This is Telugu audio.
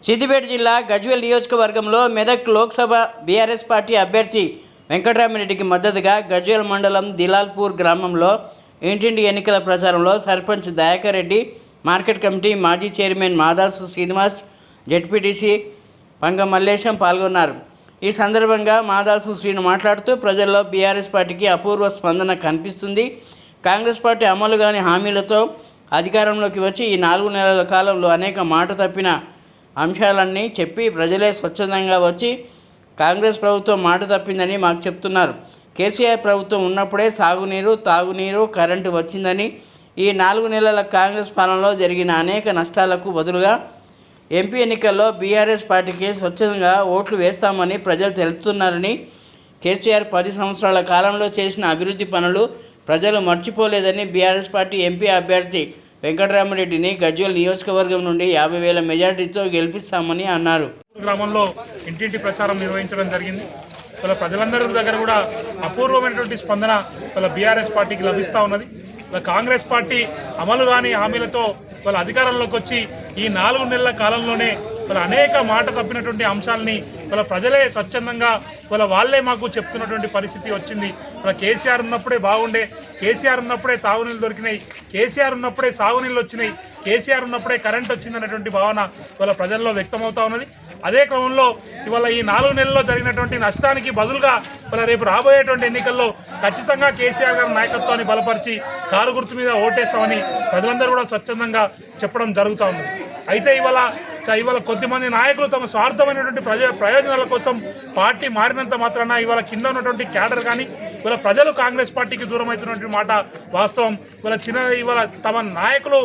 సిద్దిపేట జిల్లా గజ్వేల్ నియోజకవర్గంలో మెదక్ లోక్సభ బీఆర్ఎస్ పార్టీ అభ్యర్థి వెంకటరామిరెడ్డికి మద్దతుగా గజ్వేల్ మండలం దిలాల్పూర్ గ్రామంలో ఇంటింటి ఎన్నికల ప్రచారంలో సర్పంచ్ దయాకర్ రెడ్డి, మార్కెట్ కమిటీ మాజీ చైర్మన్ మాదాసు శ్రీనివాస్, జెడ్పీటీసీ పంగ మల్లేశం పాల్గొన్నారు. ఈ సందర్భంగా మాదాసు శ్రీను మాట్లాడుతూ ప్రజల్లో బీఆర్ఎస్ పార్టీకి అపూర్వ స్పందన కనిపిస్తుంది. కాంగ్రెస్ పార్టీ అమలు కాని హామీలతో అధికారంలోకి వచ్చి ఈ 4 నెలల కాలంలో అనేక మాట తప్పిన అంశాలన్నీ చెప్పి ప్రజలే స్వచ్ఛందంగా వచ్చి కాంగ్రెస్ ప్రభుత్వం మాట తప్పిందని మాకు చెప్తున్నారు. కేసీఆర్ ప్రభుత్వం ఉన్నప్పుడే సాగునీరు, తాగునీరు, కరెంటు వచ్చిందని, ఈ 4 నెలల కాంగ్రెస్ పాలనలో జరిగిన అనేక నష్టాలకు బదులుగా ఎంపీ ఎన్నికల్లో బీఆర్ఎస్ పార్టీకి స్వచ్ఛందంగా ఓట్లు వేస్తామని ప్రజలు తెలుపుతున్నారని, కేసీఆర్ 10 సంవత్సరాల కాలంలో చేసిన అభివృద్ధి పనులు ప్రజలు మర్చిపోలేదని, బీఆర్ఎస్ పార్టీ ఎంపీ అభ్యర్థి వెంకటరామిరెడ్డిని గజ్వేల్ నియోజకవర్గం నుండి 50,000 మెజార్టీతో గెలిపిస్తామని అన్నారు. గ్రామంలో ఇంటింటి ప్రచారం నిర్వహించడం జరిగింది. వాళ్ళ ప్రజలందరి దగ్గర కూడా అపూర్వమైనటువంటి స్పందన వాళ్ళ బీఆర్ఎస్ పార్టీకి లభిస్తూ ఉన్నది. వాళ్ళ కాంగ్రెస్ పార్టీ అమలు కాని హామీలతో వాళ్ళ అధికారంలోకి వచ్చి ఈ 4 నెలల కాలంలోనే వాళ్ళ అనేక మాట తప్పినటువంటి అంశాలని వాళ్ళ ప్రజలే స్వచ్ఛందంగా వాళ్ళే మాకు చెప్తున్నటువంటి పరిస్థితి వచ్చింది. వాళ్ళ కేసీఆర్ ఉన్నప్పుడే బాగుండే, కేసీఆర్ ఉన్నప్పుడే తాగునీళ్ళు దొరికినాయి, కేసీఆర్ ఉన్నప్పుడే సాగునీళ్ళు వచ్చినాయి, కేసీఆర్ ఉన్నప్పుడే కరెంట్ వచ్చిందనేటువంటి భావన వాళ్ళ ప్రజల్లో వ్యక్తమవుతా ఉన్నది. అదే క్రమంలో ఇవాళ ఈ 4 నెలల్లో జరిగినటువంటి నష్టానికి బదులుగా వాళ్ళ రేపు రాబోయేటువంటి ఎన్నికల్లో ఖచ్చితంగా కేసీఆర్ గారి నాయకత్వాన్ని బలపరిచి కారు గుర్తు మీద ఓటేస్తామని ప్రజలందరూ కూడా స్వచ్ఛందంగా చెప్పడం జరుగుతూ ఉంది. అయితే ఇవాళ కొద్దిమంది నాయకులు తమ స్వార్థమైనటువంటి ప్రయోజనాల కోసం పార్టీ మారినంత మాత్రాన ఇవాళ కింద ఉన్నటువంటి క్యాడర్ కానీ ఇవాళ ప్రజలు కాంగ్రెస్ పార్టీకి దూరం అవుతున్నటువంటి మాట వాస్తవం. ఇవాళ తమ నాయకులు